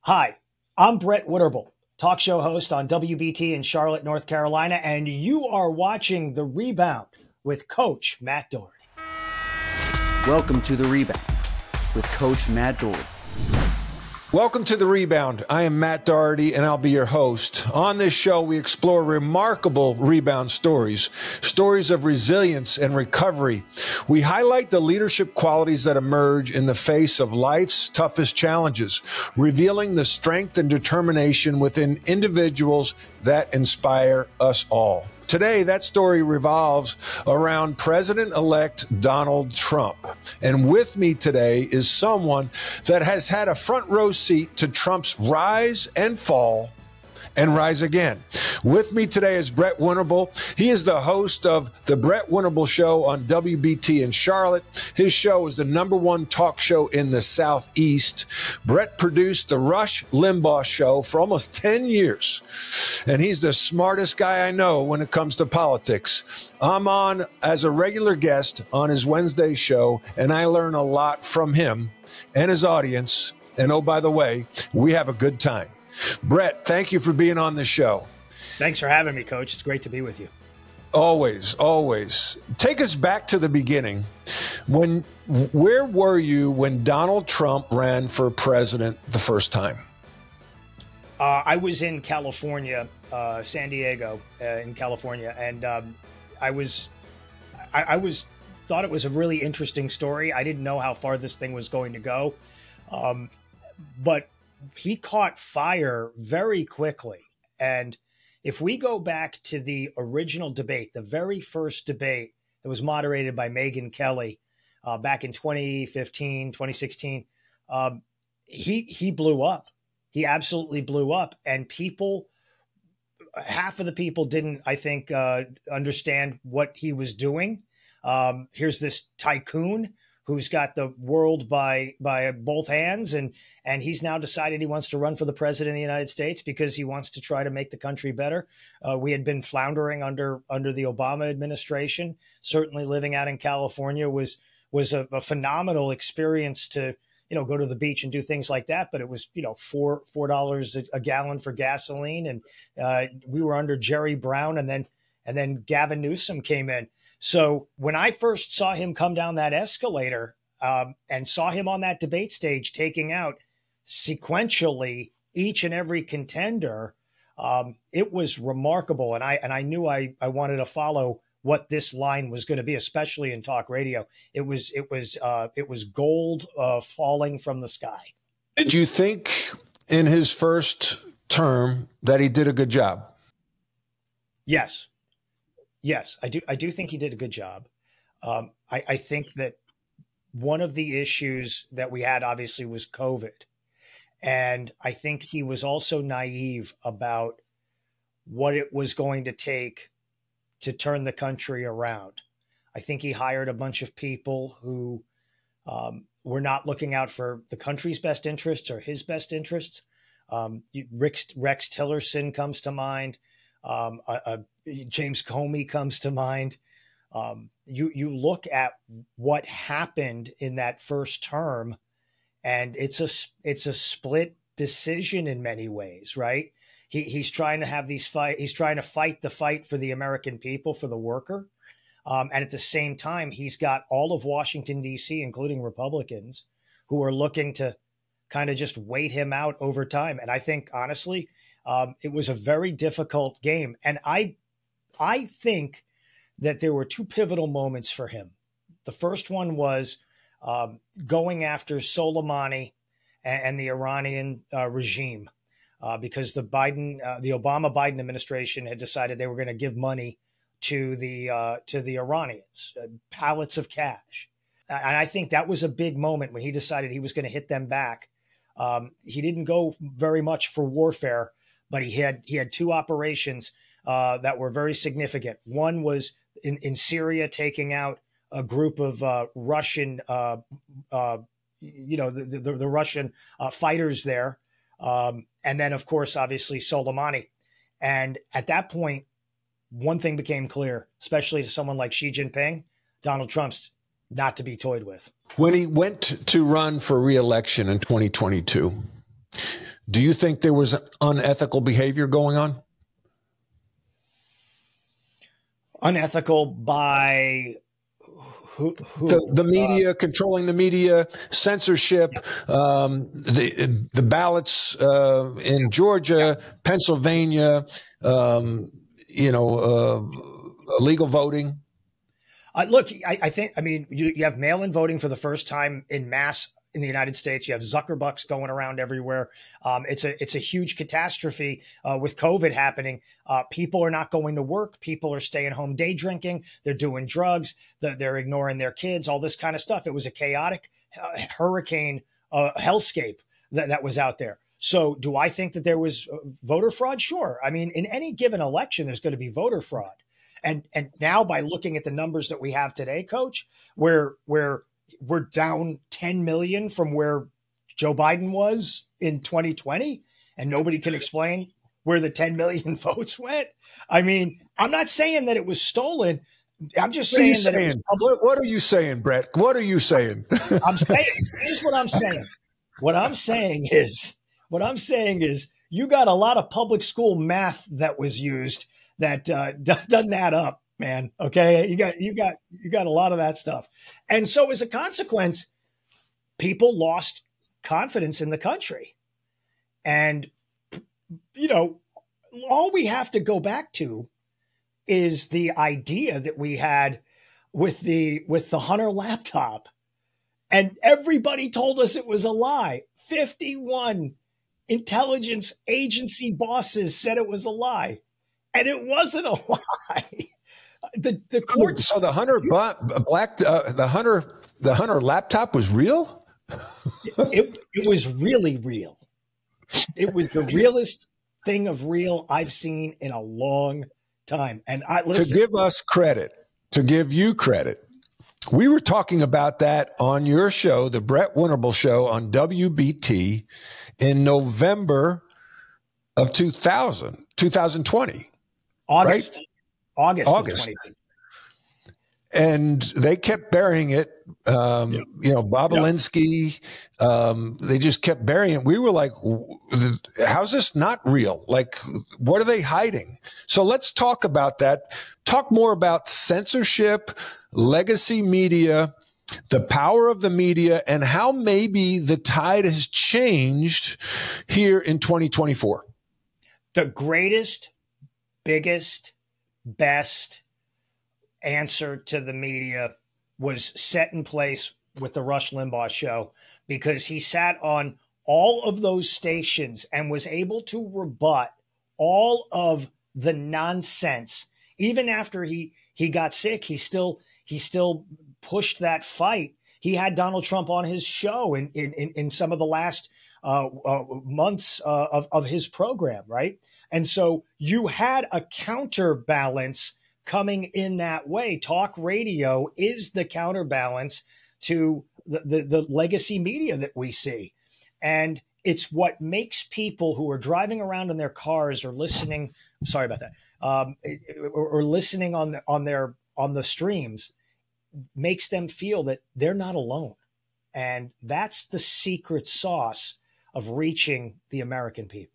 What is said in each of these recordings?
Hi, I'm Brett Winterble, talk show host on WBT in Charlotte, North Carolina, and you are watching The Rebound with Coach Matt Doherty. Welcome to The Rebound with Coach Matt Doherty. Welcome to The Rebound. I am Matt Doherty, and I'll be your host. On this show, we explore remarkable rebound stories of resilience and recovery. We highlight the leadership qualities that emerge in the face of life's toughest challenges, revealing the strength and determination within individuals that inspire us all. Today, that story revolves around President-elect Donald Trump. And with me today is someone that has had a front row seat to Trump's rise and fall and rise again. With me today is Brett Winterble. He is the host of the Brett Winterble Show on WBT in Charlotte. His show is the #1 talk show in the Southeast. Brett produced the Rush Limbaugh Show for almost 10 years, and he's the smartest guy I know when it comes to politics. I'm on as a regular guest on his Wednesday show, and I learn a lot from him and his audience. And oh, by the way, we have a good time. Brett, thank you for being on the show. Thanks for having me, Coach. It's great to be with you. Always, always. Take us back to the beginning. Where were you when Donald Trump ran for president the first time? I was in California, San Diego, in California, and I thought it was a really interesting story. I didn't know how far this thing was going to go, but he caught fire very quickly. And if we go back to the original debate, the very first debate that was moderated by Megyn Kelly back in 2015, 2016, he blew up. He absolutely blew up. And half of the people didn't, I think, understand what he was doing. Here's this tycoon who's got the world by both hands, and he's now decided he wants to run for the president of the United States because he wants to try to make the country better. We had been floundering under the Obama administration. Certainly living out in California was a phenomenal experience to, go to the beach and do things like that. But it was, $4 a gallon for gasoline. And we were under Jerry Brown, and then Gavin Newsom came in. So when I first saw him come down that escalator and saw him on that debate stage taking out sequentially each and every contender, it was remarkable. And I knew I wanted to follow what this line was going to be, especially in talk radio. It was gold falling from the sky. Did you think in his first term that he did a good job? Yes. Yes, I do think he did a good job. I think that one of the issues that we had obviously was COVID. And I think he was also naive about what it was going to take to turn the country around. I think he hired a bunch of people who were not looking out for the country's best interests or his best interests. Rex Tillerson comes to mind. James Comey comes to mind. You look at what happened in that first term, and it's a split decision in many ways, right? He's trying to have these fight. He's trying to fight the fight for the American people, for the worker, and at the same time, he's got all of Washington D.C., including Republicans, who are looking to kind of just wait him out over time. And I think honestly, it was a very difficult game. And I think that there were two pivotal moments for him. The first one was going after Soleimani and the Iranian regime because the Obama-Biden administration had decided they were going to give money to the Iranians, pallets of cash. And I think that was a big moment when he decided he was going to hit them back. He didn't go very much for warfare, but he had two operations that were very significant. One was in Syria, taking out a group of Russian, the Russian fighters there. And then, of course, obviously Soleimani. And at that point, one thing became clear, especially to someone like Xi Jinping, Donald Trump's not to be toyed with. When he went to run for re-election in 2022, Do you think there was unethical behavior going on? Unethical by who? The media, controlling the media, censorship, the ballots in Georgia, Pennsylvania, illegal voting. Look, I think, you have mail-in voting for the first time in mass in the United States. You have Zuckerbucks going around everywhere. It's a huge catastrophe with COVID happening. People are not going to work. People are staying home day drinking. They're doing drugs. They're ignoring their kids, all this kind of stuff. It was a chaotic hurricane hellscape that was out there. So do I think that there was voter fraud? Sure. I mean, in any given election, there's going to be voter fraud. And now by looking at the numbers that we have today, Coach, where we're down 10 million from where Joe Biden was in 2020, and nobody can explain where the 10 million votes went. I mean, I'm not saying that it was stolen. I'm just saying that it was public. What are you saying, Brett? What are you saying? I'm saying, here's what I'm saying. What I'm saying is you got a lot of public school math that was used that doesn't add up, man. Okay. You got a lot of that stuff. And so as a consequence, people lost confidence in the country. And, all we have to go back to is the idea that we had with the Hunter laptop, and everybody told us it was a lie. 51 intelligence agency bosses said it was a lie. And it wasn't a lie. The courts. So the Hunter laptop was real. It was really real. It was the realest thing of real I've seen in a long time. And listen, to give us credit, to give you credit, we were talking about that on your show, the Brett Winterble Show on WBT, in November of 2020. August. Right? August. And they kept burying it. Bobolinsky, they just kept burying it. We were like, how's this not real? Like, what are they hiding? So let's talk about that. Talk more about censorship, legacy media, the power of the media, and how maybe the tide has changed here in 2024. The greatest, biggest, best answer to the media was set in place with the Rush Limbaugh show, because he sat on all of those stations and was able to rebut all of the nonsense. Even after he got sick, he still pushed that fight. He had Donald Trump on his show in some of the last months of his program, right? And so you had a counterbalance coming in that way. Talk radio is the counterbalance to the legacy media that we see. And it's what makes people who are driving around in their cars or listening, sorry about that, or listening on the streams, makes them feel that they're not alone. And that's the secret sauce of reaching the American people.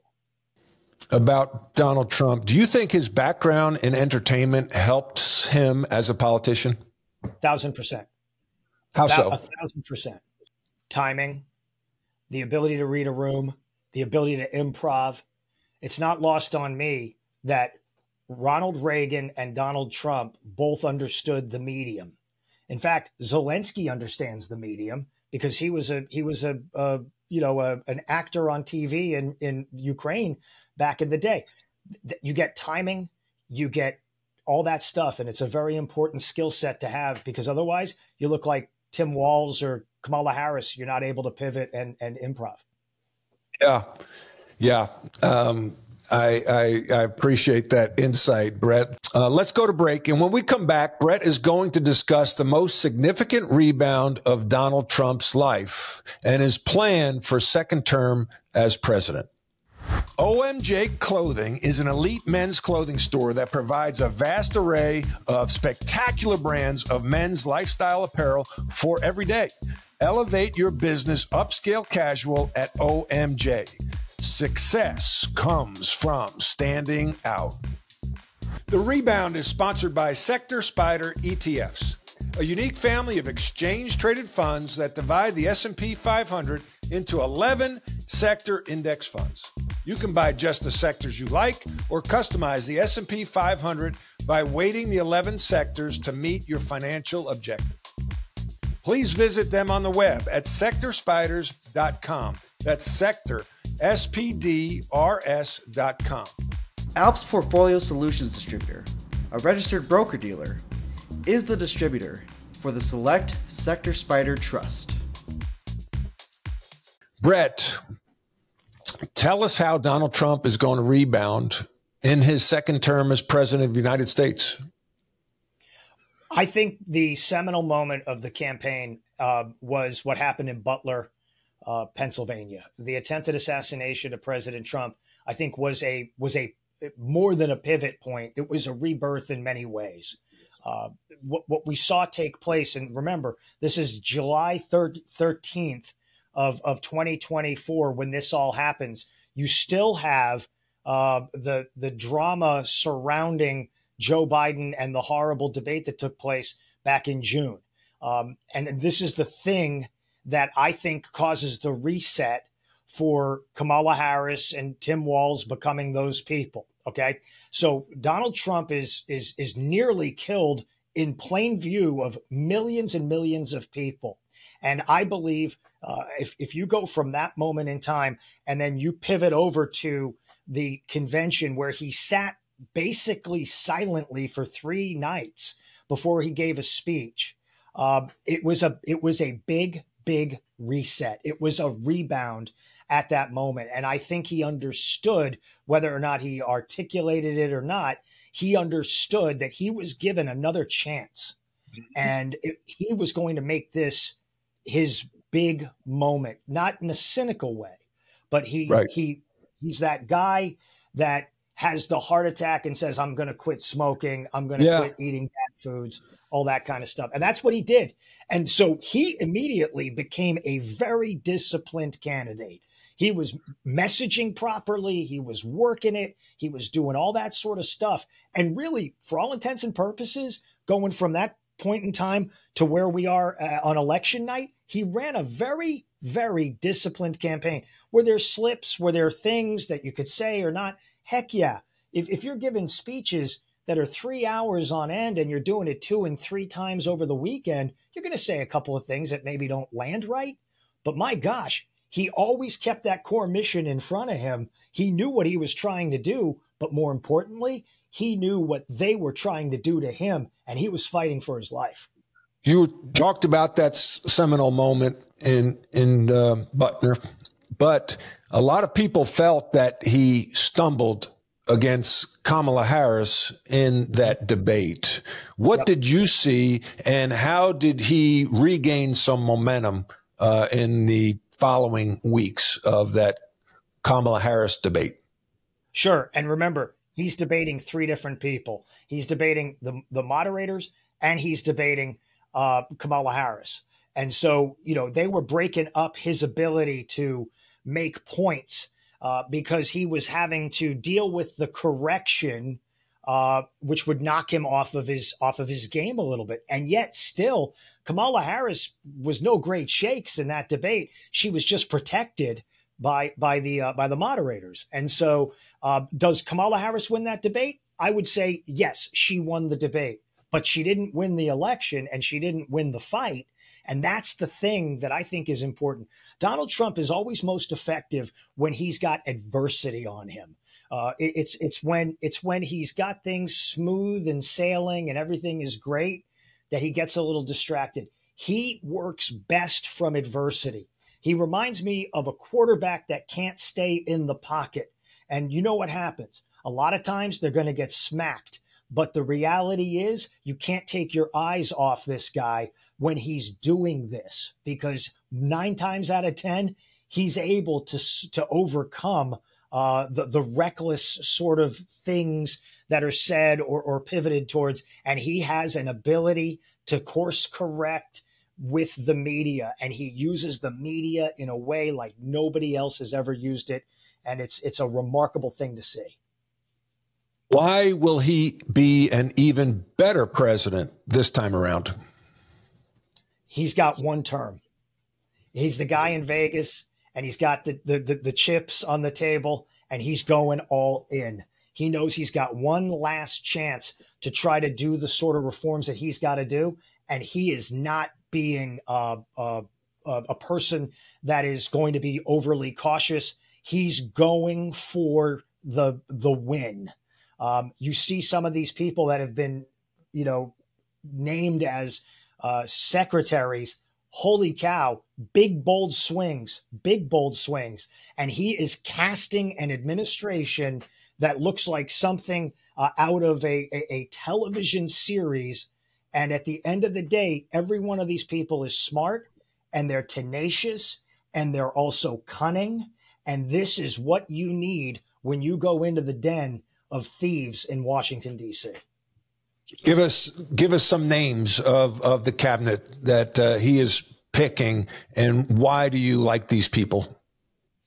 About Donald Trump, do you think his background in entertainment helps him as a politician? 1,000%. How so? 1,000%. Timing, the ability to read a room, the ability to improv. It's not lost on me that Ronald Reagan and Donald Trump both understood the medium. In fact, Zelensky understands the medium because he was an actor on TV in Ukraine back in the day. You get timing, you get all that stuff, and it's a very important skill set to have, because otherwise you look like Tim Walz or Kamala Harris. You're not able to pivot and improv. Yeah. I appreciate that insight, Brett. Let's go to break. And when we come back, Brett is going to discuss the most significant rebound of Donald Trump's life and his plan for second term as president. OMJ Clothing is an elite men's clothing store that provides a vast array of spectacular brands of men's lifestyle apparel for every day. Elevate your business upscale casual at OMJ. Success comes from standing out. The Rebound is sponsored by Sector Spider ETFs, a unique family of exchange-traded funds that divide the S&P 500 into 11 sector index funds. You can buy just the sectors you like or customize the S&P 500 by weighting the 11 sectors to meet your financial objective. Please visit them on the web at sectorspiders.com. That's sector, SPDRS.com. Alps Portfolio Solutions Distributor, a registered broker-dealer, is the distributor for the Select Sector Spider Trust. Brett, tell us how Donald Trump is going to rebound in his second term as president of the United States. I think the seminal moment of the campaign was what happened in Butler, Pennsylvania. The attempted assassination of President Trump, I think, was a more than a pivot point. It was a rebirth in many ways. What we saw take place, and remember, this is July 13th of 2024 when this all happens. You still have the drama surrounding Joe Biden and the horrible debate that took place back in June. And this is the thing that I think causes the reset for Kamala Harris and Tim Walz becoming those people. Okay. So Donald Trump is nearly killed in plain view of millions and millions of people. And I believe if you go from that moment in time and then you pivot over to the convention where he sat basically silently for 3 nights before he gave a speech, it was a big reset. It was a rebound at that moment. And I think he understood, whether or not he articulated it or not, he understood that he was given another chance. And he was going to make this his big moment, not in a cynical way, but he's that guy that has the heart attack and says, I'm going to quit smoking. I'm going to quit eating bad foods, all that kind of stuff. And that's what he did. And so he immediately became a very disciplined candidate. He was messaging properly. He was working it. He was doing all that sort of stuff. And really, for all intents and purposes, going from that point in time to where we are on election night, he ran a very, very disciplined campaign. Were there slips? Were there things that you could say or not? Heck yeah. If you're giving speeches that are 3 hours on end and you're doing it 2 and 3 times over the weekend, you're going to say a couple of things that maybe don't land right. But my gosh, he always kept that core mission in front of him. He knew what he was trying to do, but more importantly, he knew what they were trying to do to him, and he was fighting for his life. You talked about that seminal moment in Butler, but a lot of people felt that he stumbled against Kamala Harris in that debate. What did you see, and how did he regain some momentum in the following weeks of that Kamala Harris debate? Sure. And remember, he's debating 3 different people. He's debating the moderators, and he's debating Kamala Harris. And so, they were breaking up his ability to make points because he was having to deal with the correction, which would knock him off of his game a little bit. And yet still, Kamala Harris was no great shakes in that debate. She was just protected by the moderators. And so does Kamala Harris win that debate? I would say, yes, she won the debate, but she didn't win the election and she didn't win the fight. And that's the thing that I think is important. Donald Trump is always most effective when he's got adversity on him. It's when he's got things smooth and sailing and everything is great that he gets a little distracted. He works best from adversity. He reminds me of a quarterback that can't stay in the pocket. And you know what happens? A lot of times they're going to get smacked. But the reality is you can't take your eyes off this guy when he's doing this, because 9 times out of 10, he's able to overcome the reckless sort of things that are said or pivoted towards. And he has an ability to course correct with the media, and he uses the media in a way like nobody else has ever used it And it's a remarkable thing to see. Why will he be an even better president this time around? He's got one term. He's the guy in Vegas, and he's got the chips on the table, and he's going all in. He knows he's got one last chance to try to do the sort of reforms that he's got to do, and he is not being a person that is going to be overly cautious. He's going for the win. You see some of these people that have been, named as secretaries. Holy cow, big, bold swings. And he is casting an administration that looks like something out of a television series. And at the end of the day, every one of these people is smart, and they're tenacious, and they're also cunning. And this is what you need when you go into the den of thieves in Washington, D.C. Give us some names of the cabinet that he is picking, and why do you like these people?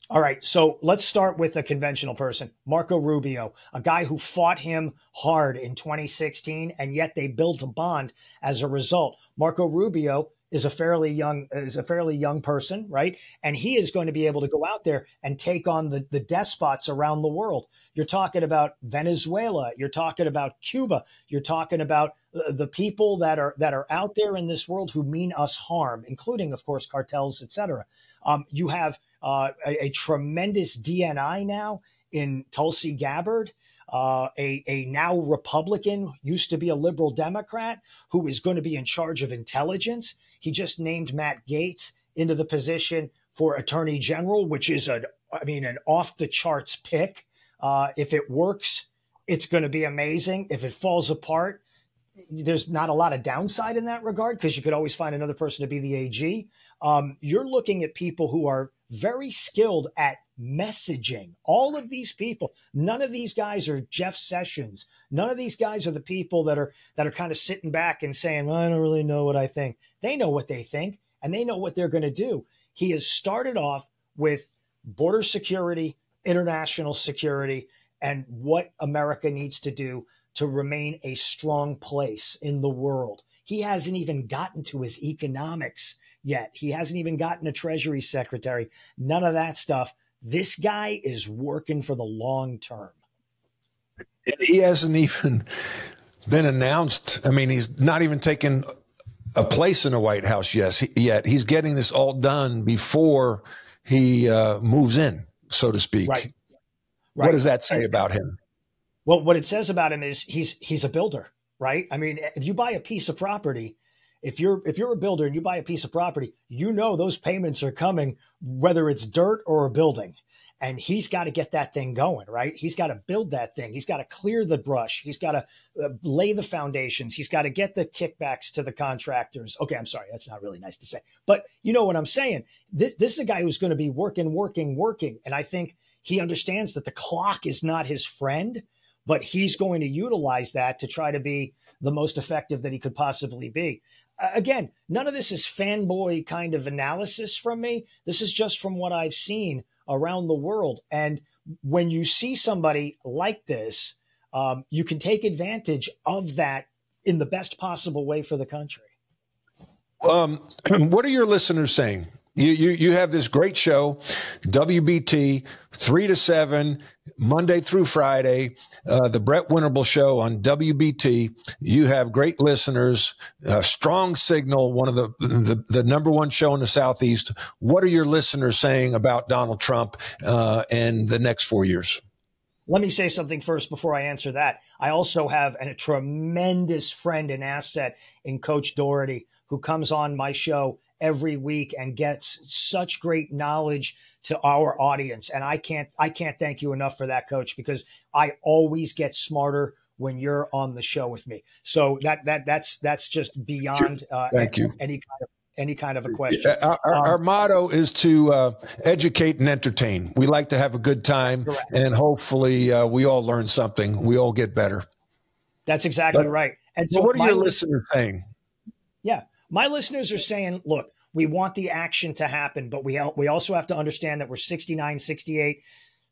All right, so let's start with a conventional person, Marco Rubio, a guy who fought him hard in 2016, and yet they built a bond as a result. Marco Rubio is a fairly young person, right? And he is going to be able to go out there and take on the despots around the world. You're talking about Venezuela. You're talking about Cuba. You're talking about the people that are out there in this world who mean us harm, including, of course, cartels, et cetera. You have a tremendous DNI now in Tulsi Gabbard, a now Republican, used to be a liberal Democrat, who is going to be in charge of intelligence. He just named Matt Gaetz into the position for Attorney General, which is an off the charts pick. If it works, it's going to be amazing. If it falls apart, there's not a lot of downside in that regard, because you could always find another person to be the AG. You're looking at people who are very skilled at messaging. All of these people, none of these guys are Jeff Sessions. None of these guys are the people that are kind of sitting back and saying, well, I don't really know what I think. They know what they think, and they know what they're going to do. He has started off with border security, international security, and what America needs to do to remain a strong place in the world. He hasn't even gotten to his economics yet. He hasn't even gotten a Treasury Secretary. None of that stuff. This guy is working for the long term. He hasn't even been announced. I mean, he's not even taken a place in the White House yet. He's getting this all done before he moves in, so to speak. Right. What does that say about him? Well, what it says about him is he's a builder, right? I mean, if you buy a piece of property, if you're a builder and you buy a piece of property, you know those payments are coming, whether it's dirt or a building. And he's got to get that thing going, right? He's got to build that thing. He's got to clear the brush. He's got to lay the foundations. He's got to get the kickbacks to the contractors. Okay, I'm sorry. That's not really nice to say. But you know what I'm saying? This is a guy who's going to be working. And I think he understands that the clock is not his friend, but he's going to utilize that to try to be the most effective that he could possibly be. Again, none of this is fanboy kind of analysis from me. This is just from what I've seen around the world. And when you see somebody like this, you can take advantage of that in the best possible way for the country. What are your listeners saying? You have this great show, WBT, 3 to 7, Monday through Friday, the Brett Winterble Show on WBT. You have great listeners, strong signal, one of the number one show in the Southeast. What are your listeners saying about Donald Trump and the next 4 years? Let me say something first before I answer that. I also have a tremendous friend and asset in Coach Doherty, who comes on my show every week and gets such great knowledge to our audience. And I can't thank you enough for that, Coach, because I always get smarter when you're on the show with me. So that's just beyond thank you. Any kind of a question. Our motto is to educate and entertain. We like to have a good time, correct. And hopefully we all learn something. We all get better. That's exactly right. And so what are your listeners saying? Yeah. My listeners are saying, look, we want the action to happen, but we also have to understand that we're 69, 68,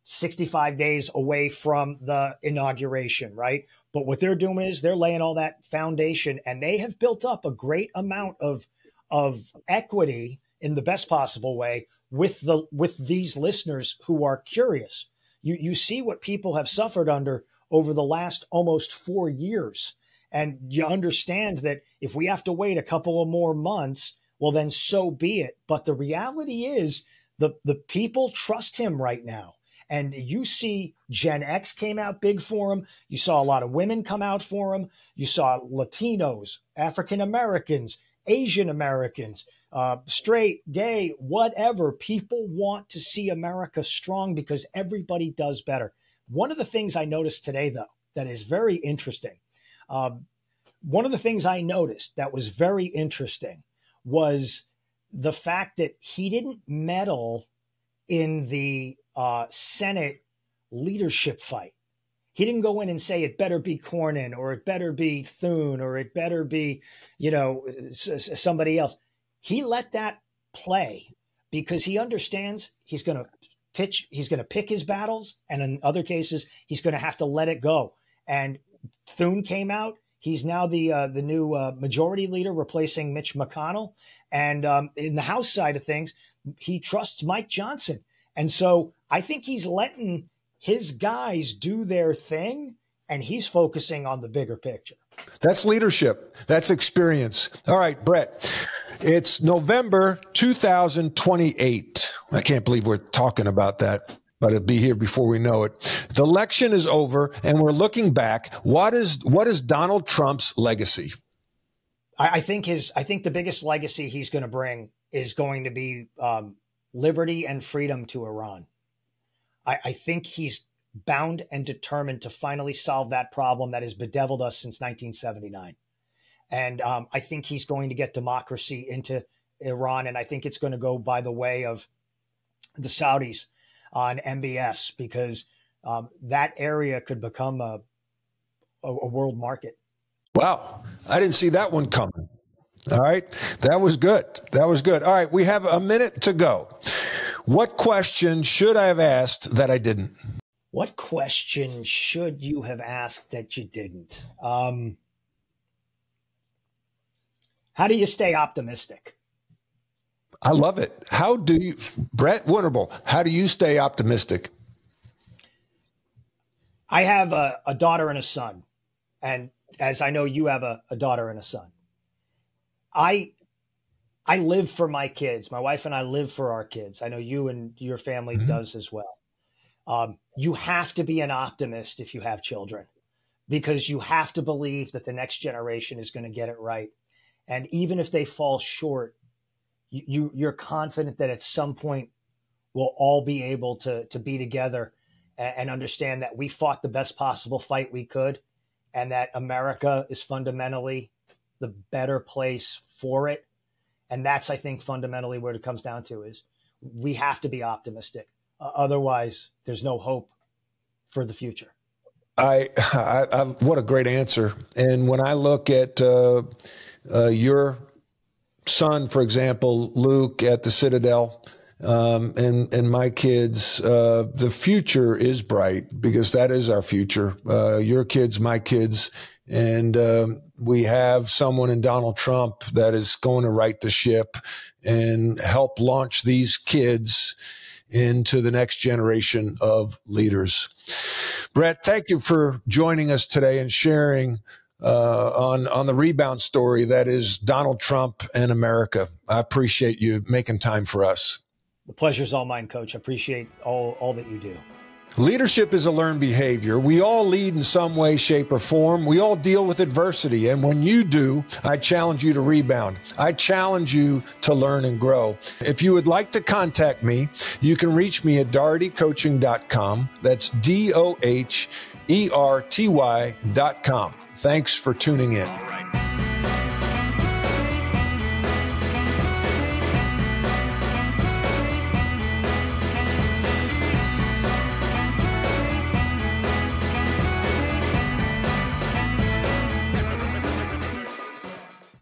65 days away from the inauguration, right? But what they're doing is they're laying all that foundation, and they have built up a great amount of equity in the best possible way with these listeners who are curious. You see what people have suffered under over the last almost 4 years. And you understand that if we have to wait a couple of more months, well, then so be it. But the reality is the people trust him right now. And you see Gen X came out big for him. You saw a lot of women come out for him. You saw Latinos, African Americans, Asian Americans, straight, gay, whatever. People want to see America strong because everybody does better. One of the things I noticed today, though, that is very interesting. One of the things I noticed that was very interesting was the fact that he didn't meddle in the Senate leadership fight. He didn't go in and say it better be Cornyn or it better be Thune or it better be, somebody else. He let that play because he understands he's going to pitch, he's going to pick his battles, and in other cases, he's going to have to let it go. And Thune came out. He's now the new majority leader, replacing Mitch McConnell. And in the House side of things, he trusts Mike Johnson. And so I think he's letting his guys do their thing, and he's focusing on the bigger picture. That's leadership. That's experience. All right, Brett, it's November 2028. I can't believe we're talking about that, but it'll be here before we know it. The election is over, and we're looking back. What is Donald Trump's legacy? I think the biggest legacy he's going to bring is going to be liberty and freedom to Iran. I think he's bound and determined to finally solve that problem that has bedeviled us since 1979. And I think he's going to get democracy into Iran. And I think it's going to go by the way of the Saudis on MBS, because that area could become a world market. Wow. I didn't see that one coming. All right. That was good. That was good. All right. We have a minute to go. What question should I have asked that I didn't? What question should you have asked that you didn't? How do you stay optimistic? I love it. How do you, Brett Winterble, how do you stay optimistic? I have a daughter and a son. And as I know, you have a daughter and a son. I live for my kids. My wife and I live for our kids. I know you and your family does as well. You have to be an optimist if you have children, because you have to believe that the next generation is going to get it right. And even if they fall short, you're confident that at some point we'll all be able to be together and understand that we fought the best possible fight we could, and that America is fundamentally the better place for it. And that's, I think, fundamentally what it comes down to is we have to be optimistic. Otherwise, there's no hope for the future. I what a great answer. And when I look at your son, for example, Luke at the Citadel, and my kids, the future is bright, because that is our future. Your kids, my kids. And we have someone in Donald Trump that is going to right the ship and help launch these kids into the next generation of leaders. Brett, thank you for joining us today and sharing on the Rebound story that is Donald Trump and America. I appreciate you making time for us. The pleasure's all mine, Coach. I appreciate all that you do. Leadership is a learned behavior. We all lead in some way, shape, or form. We all deal with adversity. And when you do, I challenge you to rebound. I challenge you to learn and grow. If you would like to contact me, you can reach me at dohertycoaching.com. That's DOHERTY.com. Thanks for tuning in.